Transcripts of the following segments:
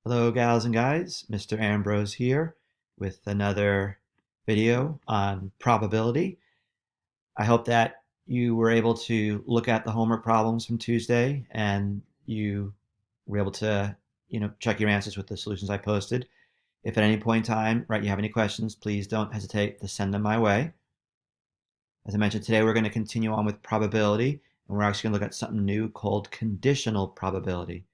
Hello, gals and guys. Mr. Ambrose here with another video on probability. I hope that you were able to look at the homework problems from Tuesday and you were able to, check your answers with the solutions I posted. If at any point in time, right, you have any questions, please don't hesitate to send them my way. As I mentioned, today we're going to continue on with probability, and we're actually going to look at something new called conditional probability.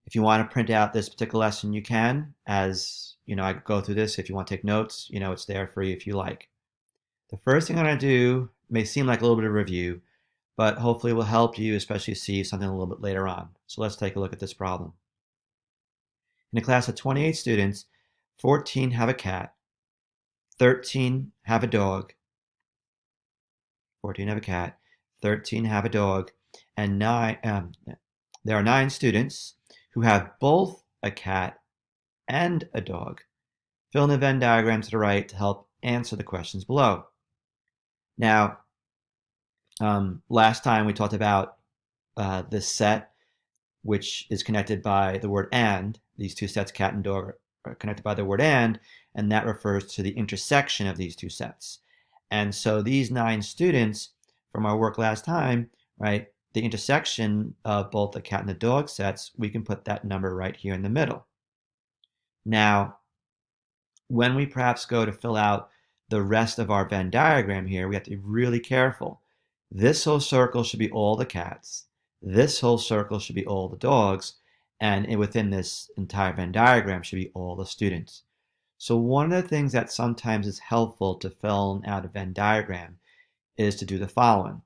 If you want to print out this particular lesson, you can. As I go through this, if you want to take notes, it's there for you if you like. The first thing I'm going to do may seem like a little bit of review, but hopefully will help you, especially see something a little bit later on. So let's take a look at this problem. In a class of 28 students, 14 have a cat, 13 have a dog, 14 have a cat, 13 have a dog, and there are 9 students who have both a cat and a dog. Fill in the Venn diagram to the right to help answer the questions below. Now, last time we talked about this set, which is connected by the word and. These two sets, cat and dog, are connected by the word and that refers to the intersection of these two sets. And so these 9 students from our work last time, right, the intersection of both the cat and the dog sets, we can put that number right here in the middle. Now, when we perhaps go to fill out the rest of our Venn diagram here, we have to be really careful. This whole circle should be all the cats. This whole circle should be all the dogs. And within this entire Venn diagram should be all the students. So one of the things that sometimes is helpful to fill out a Venn diagram is to do the following.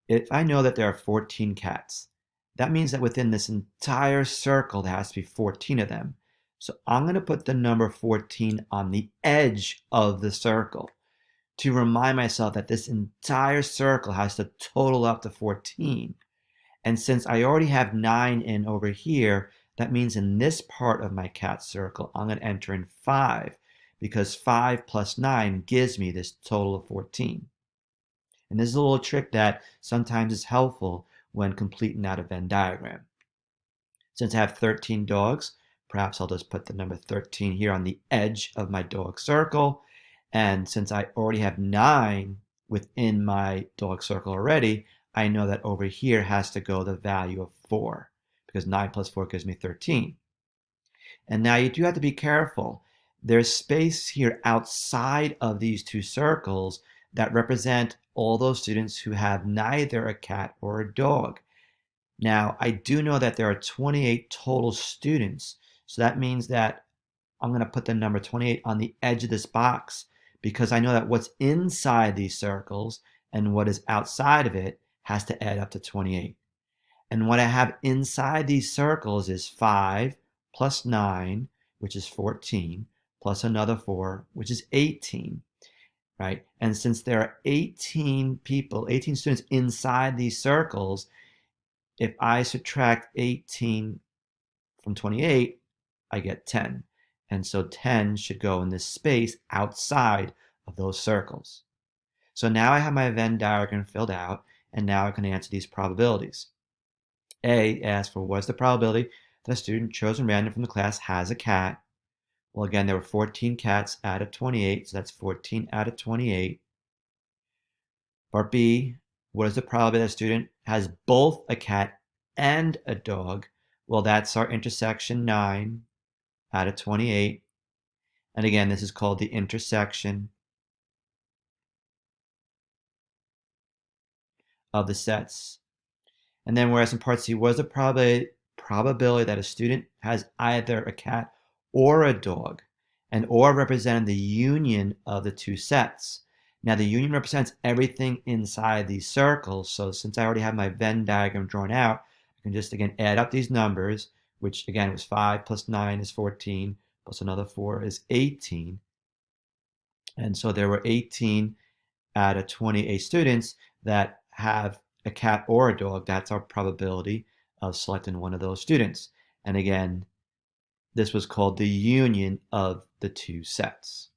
If I know that there are 14 cats, that means that within this entire circle there has to be 14 of them. So I'm going to put the number 14 on the edge of the circle to remind myself that this entire circle has to total up to 14. And since I already have 9 in over here, that means in this part of my cat circle, I'm going to enter in 5 because 5 plus 9 gives me this total of 14. And this is a little trick that sometimes is helpful when completing out a Venn diagram. Since I have 13 dogs, perhaps I'll just put the number 13 here on the edge of my dog circle. And since I already have 9 within my dog circle already, I know that over here has to go the value of 4 because 9 plus 4 gives me 13. And now you do have to be careful. There's space here outside of these two circles that represent all those students who have neither a cat or a dog. Now, I do know that there are 28 total students, so that means that I'm going to put the number 28 on the edge of this box because I know that what's inside these circles and what is outside of it has to add up to 28. And what I have inside these circles is 5 plus 9, which is 14, plus another 4, which is 18, right? And since there are 18 people, 18 students inside these circles, if I subtract 18 from 28, I get 10. And so 10 should go in this space outside of those circles. So now I have my Venn diagram filled out, and now I can answer these probabilities. A asks for what is the probability that a student chosen random from the class has a cat. Well, again, there were 14 cats out of 28, so that's 14 out of 28. Part B, what is the probability that a student has both a cat and a dog? Well, that's our intersection 9 out of 28. And again, this is called the intersection of the sets. And then whereas in part C, what is the probability that a student has either a cat or a dog? And or representing the union of the two sets. Now the union represents everything inside these circles. So since I already have my Venn diagram drawn out, I can just again add up these numbers, which again was 5 plus 9 is 14, plus another 4 is 18. And so there were 18 out of 28 students that have a cat or a dog. That's our probability of selecting one of those students. And again, this was called the union of the two sets.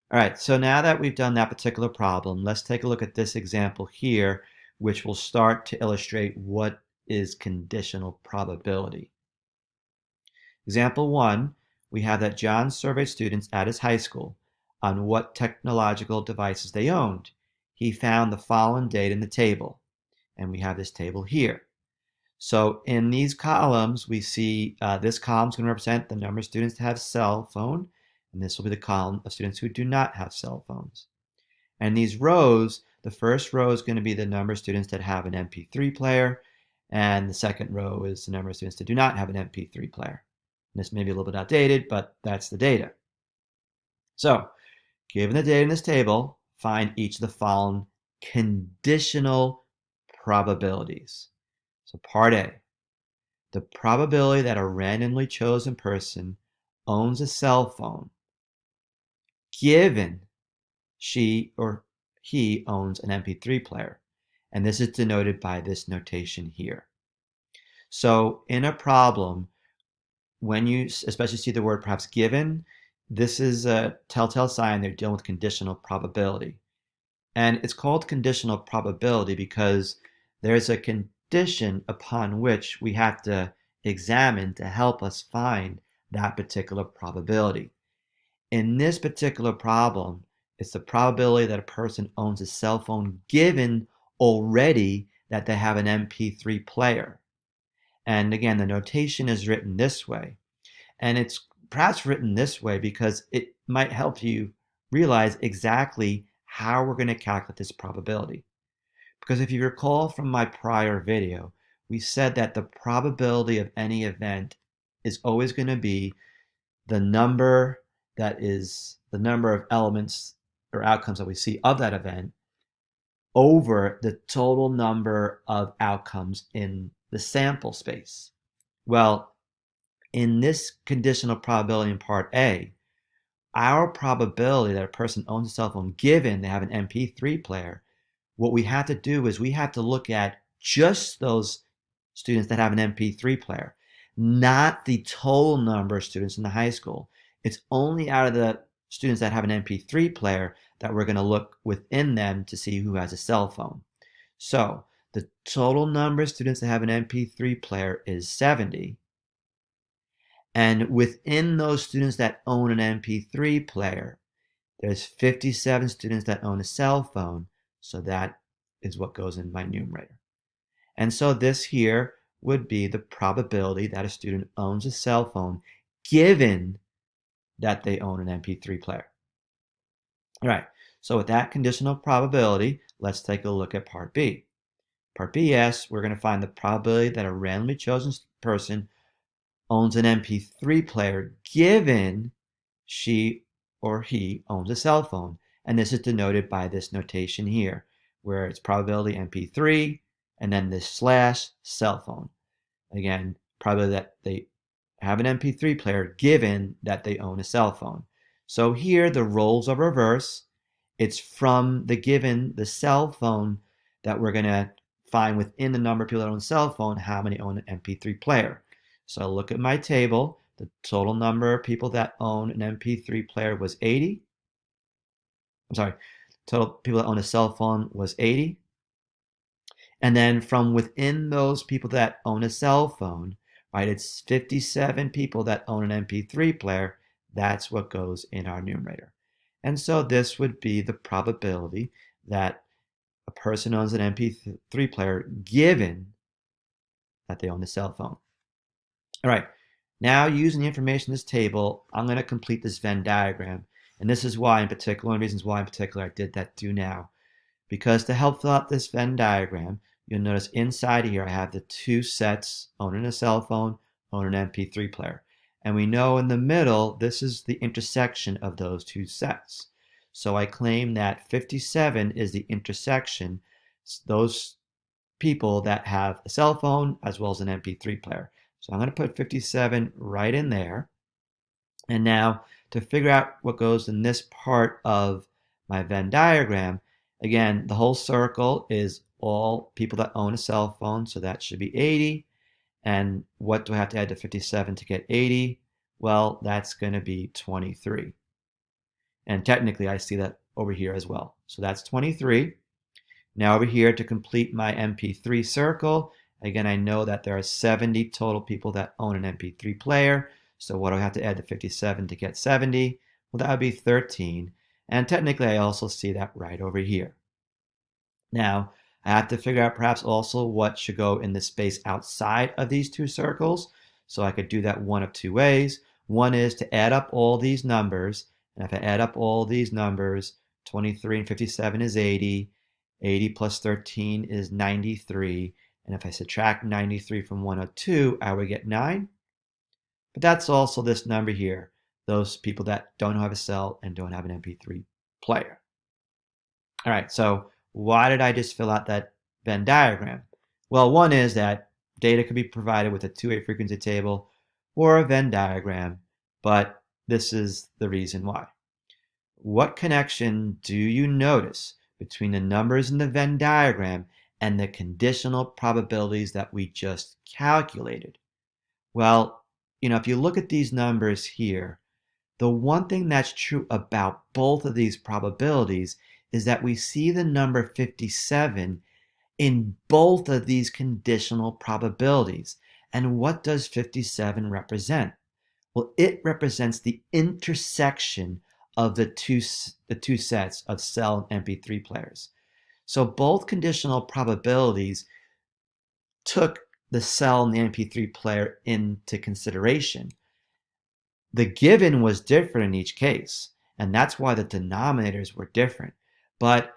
All right, so now that we've done that particular problem, let's take a look at this example here, which will start to illustrate what is conditional probability. Example 1, we have that John surveyed students at his high school on what technological devices they owned. He found the following data in the table, and we have this table here. So in these columns, we see this column is going to represent the number of students that have cell phone, and this will be the column of students who do not have cell phones. And these rows, the first row is going to be the number of students that have an MP3 player, and the second row is the number of students that do not have an MP3 player. And this may be a little bit outdated, but that's the data. So, given the data in this table, find each of the following conditional probabilities. So part A, the probability that a randomly chosen person owns a cell phone given she or he owns an MP3 player. And this is denoted by this notation here. So in a problem, when you especially see the word perhaps given, this is a telltale sign they're dealing with conditional probability. And it's called conditional probability because there's a condition upon which we have to examine to help us find that particular probability. In this particular problem, it's the probability that a person owns a cell phone given already that they have an MP3 player. And again, the notation is written this way. And it's perhaps written this way because it might help you realize exactly how we're going to calculate this probability. Because if you recall from my prior video, we said that the probability of any event is always going to be the number that is the number of elements or outcomes that we see of that event over the total number of outcomes in the sample space. Well, in this conditional probability in part A, our probability that a person owns a cell phone given they have an MP3 player, what we have to do is we have to look at just those students that have an MP3 player, not the total number of students in the high school. It's only out of the students that have an MP3 player that we're going to look within them to see who has a cell phone. So the total number of students that have an MP3 player is 70. And within those students that own an MP3 player, there's 57 students that own a cell phone. So that is what goes in my numerator. And so this here would be the probability that a student owns a cell phone given that they own an MP3 player. All right, so with that conditional probability, let's take a look at part B. Part B asks, we're going to find the probability that a randomly chosen person owns an MP3 player given she or he owns a cell phone. And this is denoted by this notation here, where it's probability MP3 and then this slash cell phone. Again, probability that they have an MP3 player given that they own a cell phone. So here the roles are reversed. It's from the given, the cell phone, that we're going to find within the number of people that own a cell phone how many own an MP3 player. So look at my table. The total number of people that own an MP3 player was 80. I'm sorry, total people that own a cell phone was 80. And then from within those people that own a cell phone, right, it's 57 people that own an MP3 player. That's what goes in our numerator. And so this would be the probability that a person owns an MP3 player given that they own a cell phone. All right, now using the information in this table, I'm going to complete this Venn diagram. And this is why in particular, one of the reasons why in particular I did that do now. Because to help fill out this Venn diagram, you'll notice inside here I have the two sets, owning a cell phone, owning an MP3 player. And we know in the middle, this is the intersection of those two sets. So I claim that 57 is the intersection, those people that have a cell phone as well as an MP3 player. So I'm going to put 57 right in there. And now to figure out what goes in this part of my Venn diagram, again, the whole circle is all people that own a cell phone, so that should be 80. And what do I have to add to 57 to get 80? Well, that's going to be 23. And technically, I see that over here as well. So that's 23. Now over here to complete my MP3 circle, again, I know that there are 70 total people that own an MP3 player. So what do I have to add to 57 to get 70? Well, that would be 13. And technically, I also see that right over here. Now, I have to figure out perhaps also what should go in the space outside of these two circles. So I could do that one of two ways. One is to add up all these numbers. And if I add up all these numbers, 23 and 57 is 80. 80 plus 13 is 93. And if I subtract 93 from 102, I would get 9. But that's also this number here, those people that don't have a cell and don't have an MP3 player. All right, so why did I just fill out that Venn diagram? Well, one is that data could be provided with a two-way frequency table or a Venn diagram, but this is the reason why. What connection do you notice between the numbers in the Venn diagram and the conditional probabilities that we just calculated? Well, if you look at these numbers here, the one thing that's true about both of these probabilities is that we see the number 57 in both of these conditional probabilities. And what does 57 represent? Well, it represents the intersection of the two sets of cell and MP3 players. So both conditional probabilities took the cell and the MP3 player into consideration. The given was different in each case, and that's why the denominators were different. But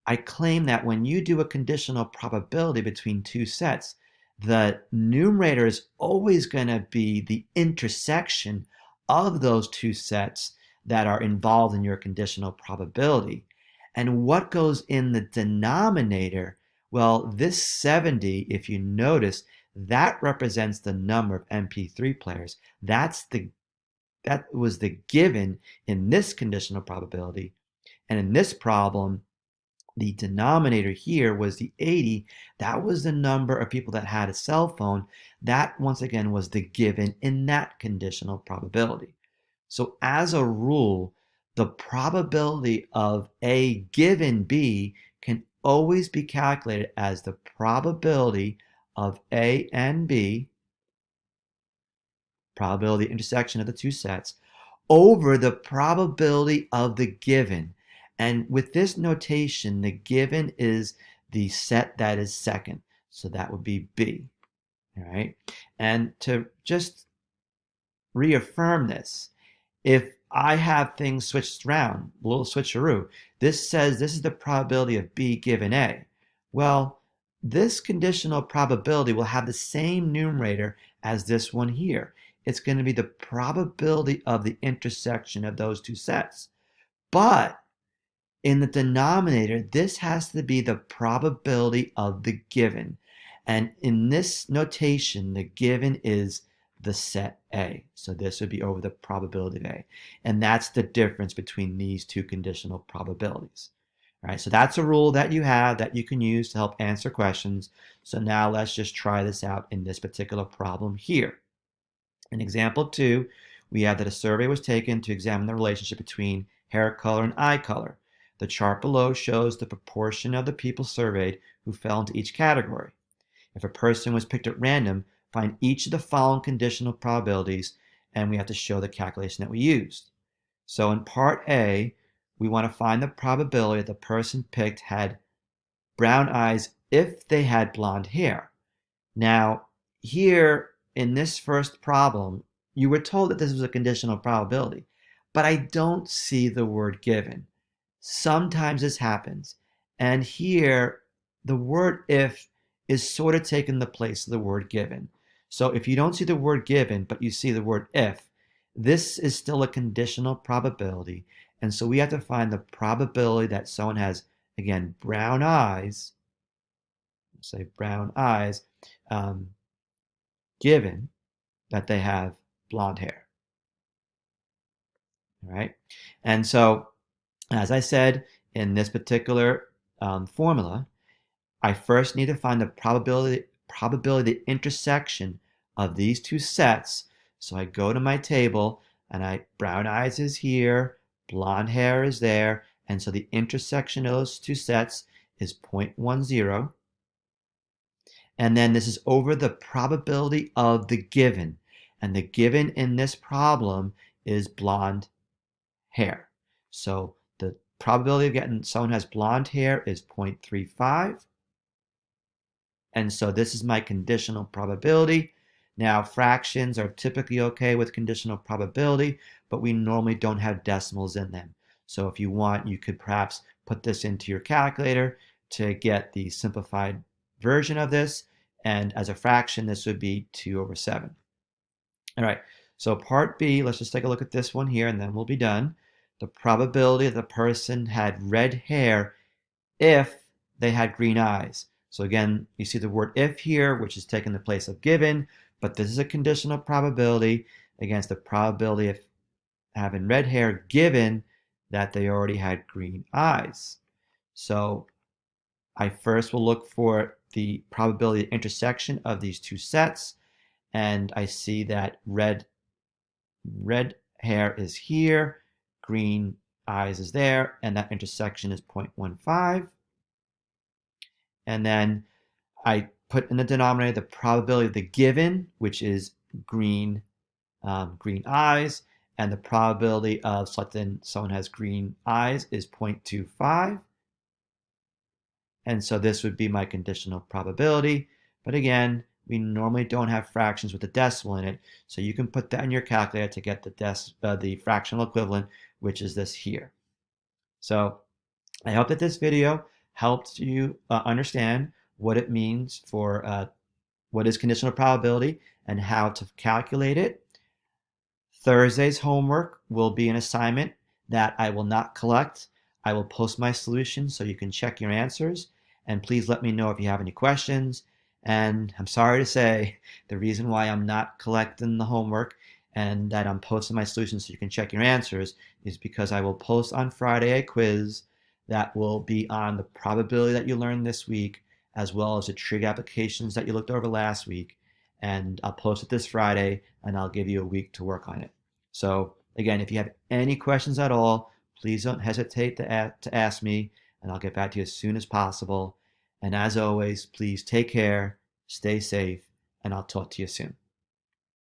I claim that when you do a conditional probability between two sets, the numerator is always going to be the intersection of those two sets that are involved in your conditional probability. And what goes in the denominator? Well, this 70, if you notice, that represents the number of MP3 players. That was the given in this conditional probability. And in this problem, the denominator here was the 80. That was the number of people that had a cell phone. That, once again, was the given in that conditional probability. So as a rule, the probability of A given B can always be calculated as the probability of A and B, probability intersection of the two sets, over the probability of the given. And with this notation, the given is the set that is second. So that would be B. All right. And to just reaffirm this, if I have things switched around, a little switcheroo, this says this is the probability of B given A. Well, this conditional probability will have the same numerator as this one here. It's going to be the probability of the intersection of those two sets. But in the denominator, this has to be the probability of the given. And in this notation, the given is the set A. So this would be over the probability of A. And that's the difference between these two conditional probabilities. All right, so that's a rule that you have that you can use to help answer questions. So now let's just try this out in this particular problem here. In example 2, we have that a survey was taken to examine the relationship between hair color and eye color. The chart below shows the proportion of the people surveyed who fell into each category. If a person was picked at random, find each of the following conditional probabilities, and we have to show the calculation that we used. So in part A, we want to find the probability that the person picked had brown eyes if they had blonde hair. Now, here in this first problem, you were told that this was a conditional probability, but I don't see the word given. Sometimes this happens. And here, the word if is sort of taking the place of the word given. So if you don't see the word given, but you see the word if, this is still a conditional probability. And so we have to find the probability that someone has, again, brown eyes, say brown eyes, given that they have blonde hair. All right. And so, as I said, in this particular formula, I first need to find the probability the intersection of these two sets. So I go to my table and brown eyes is here, blonde hair is there, and so the intersection of those two sets is 0.10. And then this is over the probability of the given. And the given in this problem is blonde hair. So the probability of getting someone who has blonde hair is 0.35. And so this is my conditional probability. Now, fractions are typically okay with conditional probability, but we normally don't have decimals in them. So if you want, you could perhaps put this into your calculator to get the simplified version of this. And as a fraction, this would be 2 over 7. All right, so part B, let's just take a look at this one here, and then we'll be done. The probability that the person had red hair if they had green eyes. So again, you see the word if here, which is taking the place of given, but this is a conditional probability against the probability of having red hair given that they already had green eyes. So I first will look for the probability of intersection of these two sets, and I see that red hair is here, green eyes is there, and that intersection is 0.15. And then I put in the denominator the probability of the given, which is green eyes, and the probability of selecting someone has green eyes is 0.25. And so this would be my conditional probability. But again, we normally don't have fractions with a decimal in it, so you can put that in your calculator to get the fractional equivalent, which is this here. So I hope that this video helped you understand what it means for what is conditional probability and how to calculate it. Thursday's homework will be an assignment that I will not collect. I will post my solution so you can check your answers. And please let me know if you have any questions. And I'm sorry to say, the reason why I'm not collecting the homework and that I'm posting my solutions so you can check your answers is because I will post on Friday a quiz that will be on the probability that you learned this week, as well as the trig applications that you looked over last week. And I'll post it this Friday, and I'll give you a week to work on it. So again, if you have any questions at all, please don't hesitate to ask me, and I'll get back to you as soon as possible. And as always, please take care, stay safe, and I'll talk to you soon.